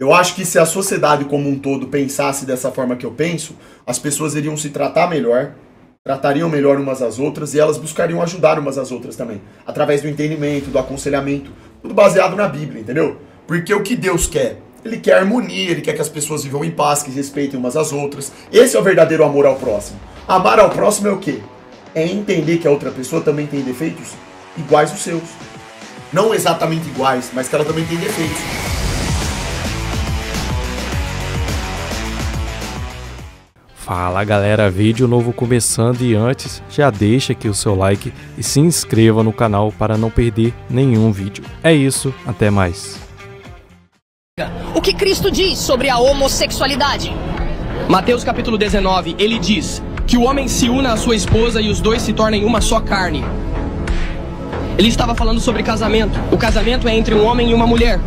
Eu acho que se a sociedade como um todo pensasse dessa forma que eu penso, as pessoas iriam se tratar melhor, tratariam melhor umas às outras e elas buscariam ajudar umas às outras também, através do entendimento, do aconselhamento, tudo baseado na Bíblia, entendeu? Porque o que Deus quer? Ele quer harmonia, ele quer que as pessoas vivam em paz, que respeitem umas às outras. Esse é o verdadeiro amor ao próximo. Amar ao próximo é o quê? É entender que a outra pessoa também tem defeitos iguais aos seus. Não exatamente iguais, mas que ela também tem defeitos. Fala galera, vídeo novo começando e antes já deixa aqui o seu like e se inscreva no canal para não perder nenhum vídeo. É isso, até mais. O que Cristo diz sobre a homossexualidade? Mateus capítulo 19, ele diz que o homem se una à sua esposa e os dois se tornem uma só carne. Ele estava falando sobre casamento. O casamento é entre um homem e uma mulher.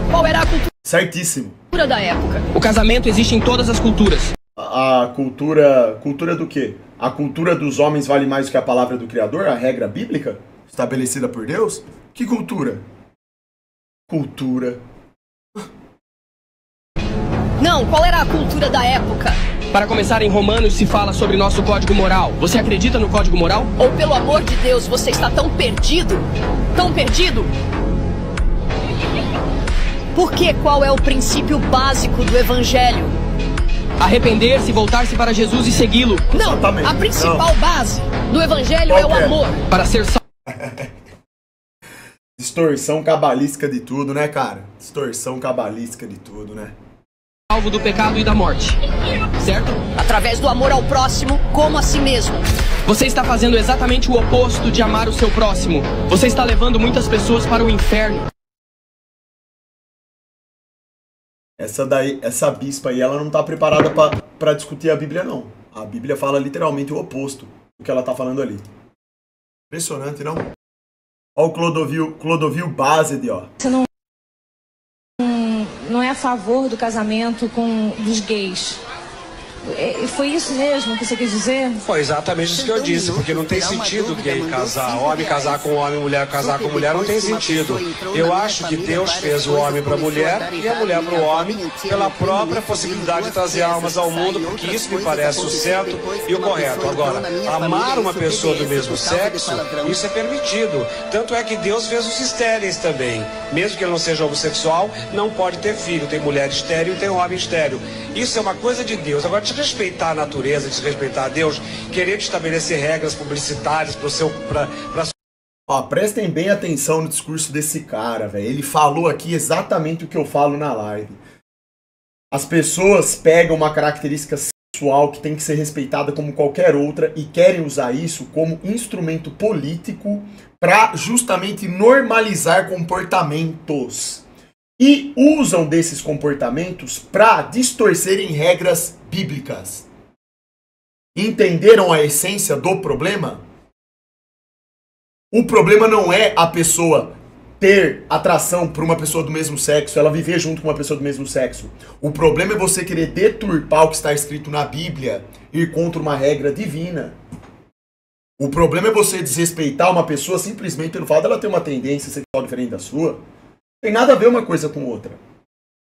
Qual era a cultura Certíssimo. da época? O casamento existe em todas as culturas. A cultura do quê? A cultura dos homens vale mais do que a palavra do Criador? A regra bíblica estabelecida por Deus? Que cultura? Cultura. Não, qual era a cultura da época? Para começar, em Romanos se fala sobre nosso código moral. Você acredita no código moral? Ou pelo amor de Deus, você está tão perdido? Tão perdido? Por que? Qual é o princípio básico do evangelho? Arrepender-se, voltar-se para Jesus e segui-lo. Não, Exatamente. a principal base do evangelho Qual é o que é? amor. Para ser Distorção cabalística de tudo, né, cara? Distorção cabalística de tudo, né? salvo do pecado e da morte. Certo? Através do amor ao próximo, como a si mesmo. Você está fazendo exatamente o oposto de amar o seu próximo. Você está levando muitas pessoas para o inferno. Essa bispa aí, ela não tá preparada pra discutir a Bíblia, não. A Bíblia fala literalmente o oposto do que ela tá falando ali. Impressionante, não? Ó o Clodovil Based, ó. Você não é a favor do casamento dos gays. Foi isso mesmo que você quis dizer? Foi exatamente isso que eu disse, porque não tem sentido gay casar, homem casar com homem, mulher casar com mulher, não tem sentido. Eu acho que Deus fez o homem para a mulher e a mulher para o homem pela própria possibilidade de trazer almas ao mundo, porque isso me parece o certo e o correto. Agora, amar uma pessoa do mesmo sexo, isso é permitido. Tanto é que Deus fez os estéreis também. Mesmo que ele não seja homossexual, não pode ter filho. Tem mulher estéril e tem homem estéril. Isso é uma coisa de Deus. Agora, desrespeitar a natureza, desrespeitar a Deus, querer estabelecer regras publicitárias para Ó, prestem bem atenção no discurso desse cara, velho. Ele falou aqui exatamente o que eu falo na live. As pessoas pegam uma característica sexual que tem que ser respeitada como qualquer outra e querem usar isso como instrumento político para justamente normalizar comportamentos. E usam desses comportamentos para distorcerem regras bíblicas. Entenderam a essência do problema? O problema não é a pessoa ter atração por uma pessoa do mesmo sexo, ela viver junto com uma pessoa do mesmo sexo. O problema é você querer deturpar o que está escrito na Bíblia, ir contra uma regra divina. O problema é você desrespeitar uma pessoa simplesmente pelo fato dela ter uma tendência sexual diferente da sua. Tem nada a ver uma coisa com outra.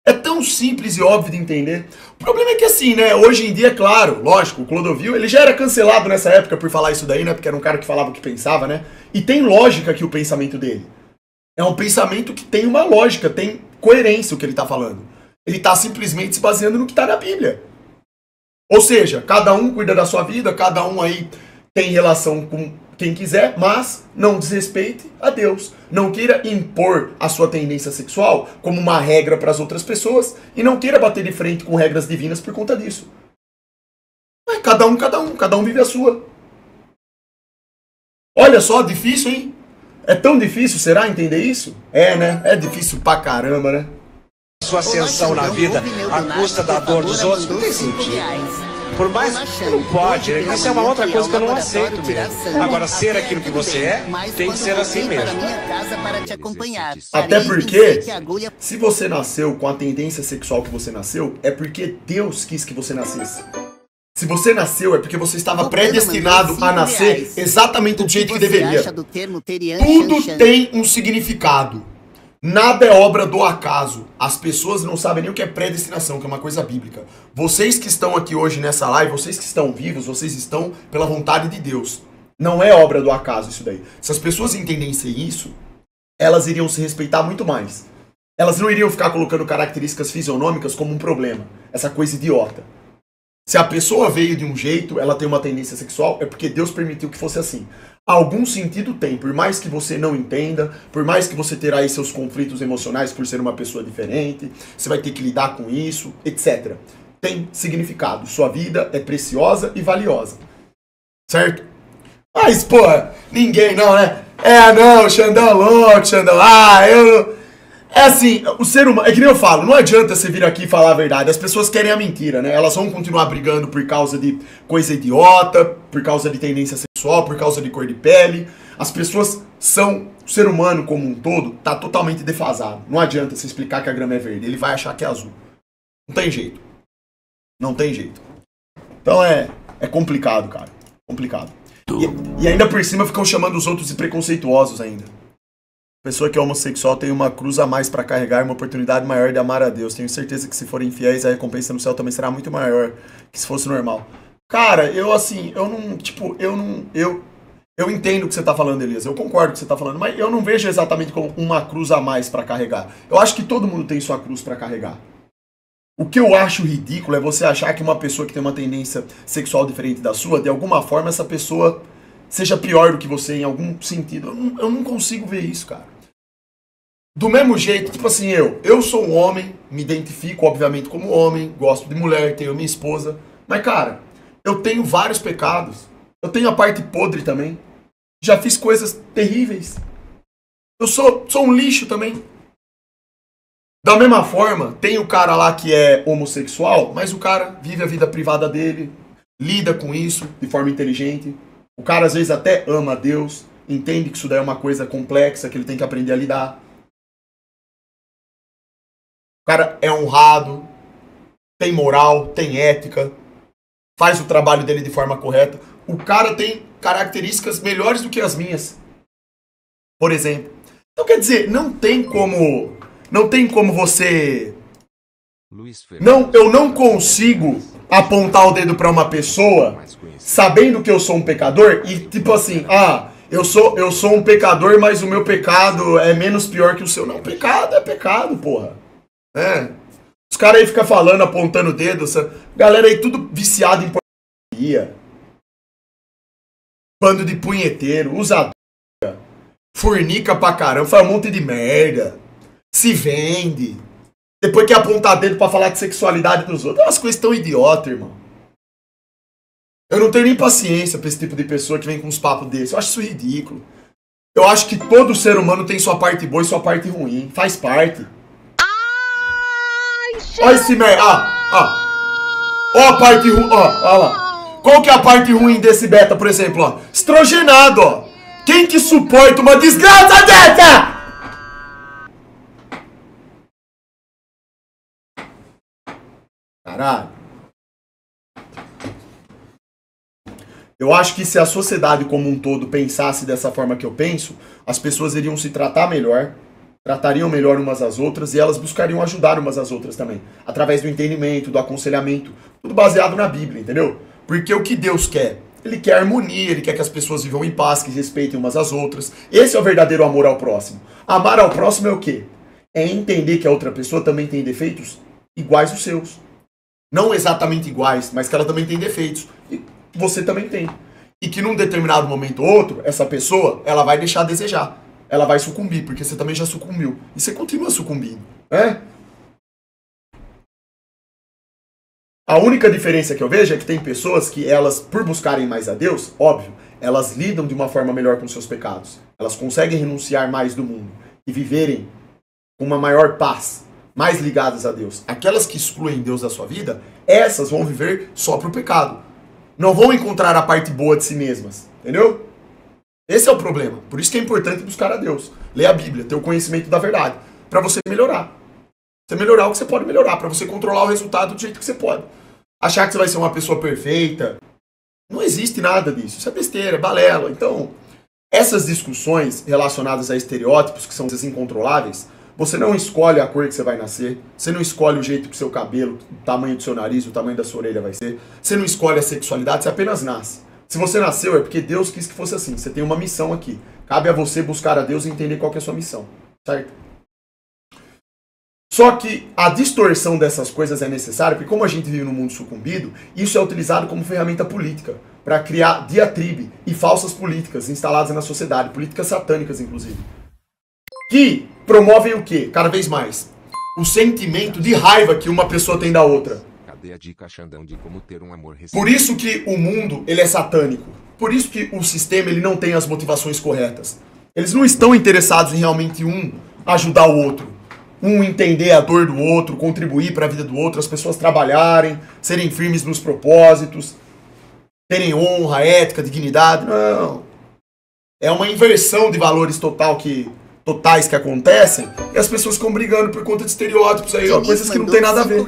É tão simples e óbvio de entender. O problema é que assim, né, hoje em dia, é claro, lógico, o Clodovil, ele já era cancelado nessa época por falar isso daí, né, porque era um cara que falava o que pensava, né, e tem lógica aqui o pensamento dele. É um pensamento que tem uma lógica, tem coerência o que ele tá falando. Ele tá simplesmente se baseando no que tá na Bíblia. Ou seja, cada um cuida da sua vida, cada um aí tem relação com quem quiser, mas não desrespeite a Deus. Não queira impor a sua tendência sexual como uma regra para as outras pessoas e não queira bater de frente com regras divinas por conta disso. Mas cada um vive a sua. Olha só, difícil, hein? É tão difícil, será, entender isso? É, né? É difícil pra caramba, né? sua ascensão na vida à custa da dor dos outros, não tem sentido. Por mais que não pode, isso é uma outra coisa que eu não aceito mesmo. Agora, ser aquilo que você é, tem que ser assim mesmo. Até porque, se você nasceu com a tendência sexual que você nasceu, é porque Deus quis que você nascesse. Se você nasceu, é porque você estava predestinado a nascer exatamente do jeito que deveria. Tudo tem um significado. Nada é obra do acaso. As pessoas não sabem nem o que é predestinação, que é uma coisa bíblica. Vocês que estão aqui hoje nessa live, vocês que estão vivos, vocês estão pela vontade de Deus. Não é obra do acaso isso daí. Se as pessoas entendessem isso, elas iriam se respeitar muito mais. Elas não iriam ficar colocando características fisionômicas como um problema. Essa coisa idiota. Se a pessoa veio de um jeito, ela tem uma tendência sexual, é porque Deus permitiu que fosse assim. Algum sentido tem, por mais que você não entenda, por mais que você terá aí seus conflitos emocionais por ser uma pessoa diferente, você vai ter que lidar com isso, etc. Tem significado. Sua vida é preciosa e valiosa. Certo? Mas, pô, ninguém não, né? Não, Xandão louco, Xandão. É assim, o ser humano, é que nem eu falo, não adianta você vir aqui e falar a verdade, as pessoas querem a mentira, né? Elas vão continuar brigando por causa de coisa idiota, por causa de tendência sexual, por causa de cor de pele. As pessoas são, o ser humano como um todo, tá totalmente defasado. Não adianta você explicar que a grama é verde, ele vai achar que é azul. Não tem jeito. Não tem jeito. Então é complicado, cara. Complicado. E ainda por cima ficam chamando os outros de preconceituosos ainda. A pessoa que é homossexual tem uma cruz a mais pra carregar, uma oportunidade maior de amar a Deus. Tenho certeza que se forem fiéis, a recompensa no céu também será muito maior que se fosse normal. Cara, eu entendo o que você tá falando, Elias. Eu concordo com o que você tá falando, mas eu não vejo exatamente como uma cruz a mais pra carregar. Eu acho que todo mundo tem sua cruz pra carregar. O que eu acho ridículo é você achar que uma pessoa que tem uma tendência sexual diferente da sua, de alguma forma essa pessoa seja pior do que você em algum sentido. Eu não consigo ver isso, cara. Do mesmo jeito, tipo assim, eu sou um homem, me identifico obviamente como homem, gosto de mulher, tenho minha esposa, mas cara, eu tenho vários pecados. Eu tenho a parte podre também. Já fiz coisas terríveis. Eu sou um lixo também. Da mesma forma, tem o cara lá que é homossexual, mas o cara vive a vida privada dele, lida com isso de forma inteligente. O cara às vezes até ama a Deus, entende que isso daí é uma coisa complexa, que ele tem que aprender a lidar. O cara é honrado, tem moral, tem ética, faz o trabalho dele de forma correta. O cara tem características melhores do que as minhas, por exemplo. Então quer dizer, não tem como você... eu não consigo apontar o dedo pra uma pessoa sabendo que eu sou um pecador e tipo assim, eu sou um pecador, mas o meu pecado é menos pior que o seu. Não, pecado é pecado, porra. Os caras aí ficam falando, apontando o dedo, galera aí tudo viciado em porcaria. Bando de punheteiro, usa droga, fornica pra caramba, faz um monte de merda, se vende. Depois quer apontar dedo pra falar de sexualidade dos outros. É umas coisas tão idiotas, irmão. Eu não tenho nem paciência pra esse tipo de pessoa que vem com uns papos desses. Eu acho isso ridículo. Eu acho que todo ser humano tem sua parte boa e sua parte ruim. Faz parte. Olha esse merda. Ó a parte ruim. Ó lá. Qual que é a parte ruim desse beta, por exemplo? Ó? Estrogenado, ó. Quem que suporta uma desgraça dessa? Caralho. Eu acho que se a sociedade como um todo pensasse dessa forma que eu penso, as pessoas iriam se tratar melhor, tratariam melhor umas às outras e elas buscariam ajudar umas às outras também. Através do entendimento, do aconselhamento, tudo baseado na Bíblia, entendeu? Porque o que Deus quer? Ele quer harmonia, ele quer que as pessoas vivam em paz, que respeitem umas às outras. Esse é o verdadeiro amor ao próximo. Amar ao próximo é o quê? É entender que a outra pessoa também tem defeitos iguais aos seus. Não exatamente iguais, mas que ela também tem defeitos. E você também tem. E que num determinado momento ou outro, essa pessoa, ela vai deixar a desejar. Ela vai sucumbir, porque você também já sucumbiu. E você continua sucumbindo. A única diferença que eu vejo é que tem pessoas que elas, por buscarem mais a Deus, óbvio, elas lidam de uma forma melhor com seus pecados. Elas conseguem renunciar mais do mundo e viverem com uma maior paz, mais ligadas a Deus. Aquelas que excluem Deus da sua vida, essas vão viver só pro pecado. Não vão encontrar a parte boa de si mesmas. Entendeu? Esse é o problema. Por isso que é importante buscar a Deus. Ler a Bíblia, ter o conhecimento da verdade. Pra você melhorar. Você melhorar o que você pode melhorar. Pra você controlar o resultado do jeito que você pode. Achar que você vai ser uma pessoa perfeita. Não existe nada disso. Isso é besteira, é balela. Então, essas discussões relacionadas a estereótipos, que são esses incontroláveis, Você não escolhe a cor que você vai nascer, você não escolhe o jeito que o seu cabelo, o tamanho do seu nariz, o tamanho da sua orelha vai ser, você não escolhe a sexualidade, você apenas nasce. Se você nasceu é porque Deus quis que fosse assim, você tem uma missão aqui. Cabe a você buscar a Deus e entender qual que é a sua missão, certo? Só que a distorção dessas coisas é necessária, porque como a gente vive num mundo sucumbido, isso é utilizado como ferramenta política, para criar diatribe e falsas políticas instaladas na sociedade, políticas satânicas inclusive. Que promovem o quê? Cada vez mais. O sentimento de raiva que uma pessoa tem da outra. Cadê a dica, Xandão, de como ter um amor recíproco? Por isso que o mundo, ele é satânico. Por isso que o sistema, ele não tem as motivações corretas. Eles não estão interessados em realmente ajudar o outro. Entender a dor do outro, contribuir para a vida do outro, as pessoas trabalharem, serem firmes nos propósitos, terem honra, ética, dignidade. Não. É uma inversão de valores totais que acontecem e as pessoas ficam brigando por conta de estereótipos aí, ó, coisas que não tem nada a ver.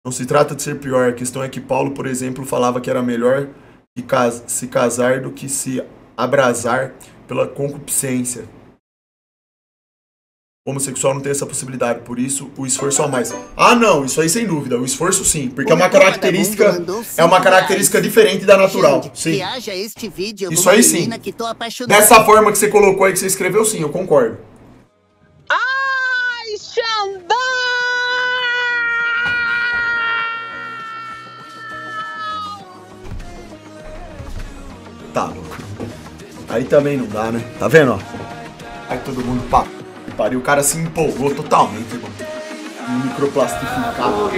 Não se trata de ser pior, a questão é que Paulo, por exemplo, falava que era melhor se casar do que se abrasar pela concupiscência. O homossexual não tem essa possibilidade, por isso o esforço a mais. Ah não, isso aí sem dúvida, o esforço sim, porque é uma característica diferente da natural. Sim. Isso aí sim. Dessa forma que você colocou aí, que você escreveu, sim, eu concordo. Ai, Xandão! Tá louco. Aí também não dá, né? Tá vendo, ó? Aí todo mundo pariu, o cara se empolgou totalmente, irmão. Microplastificado.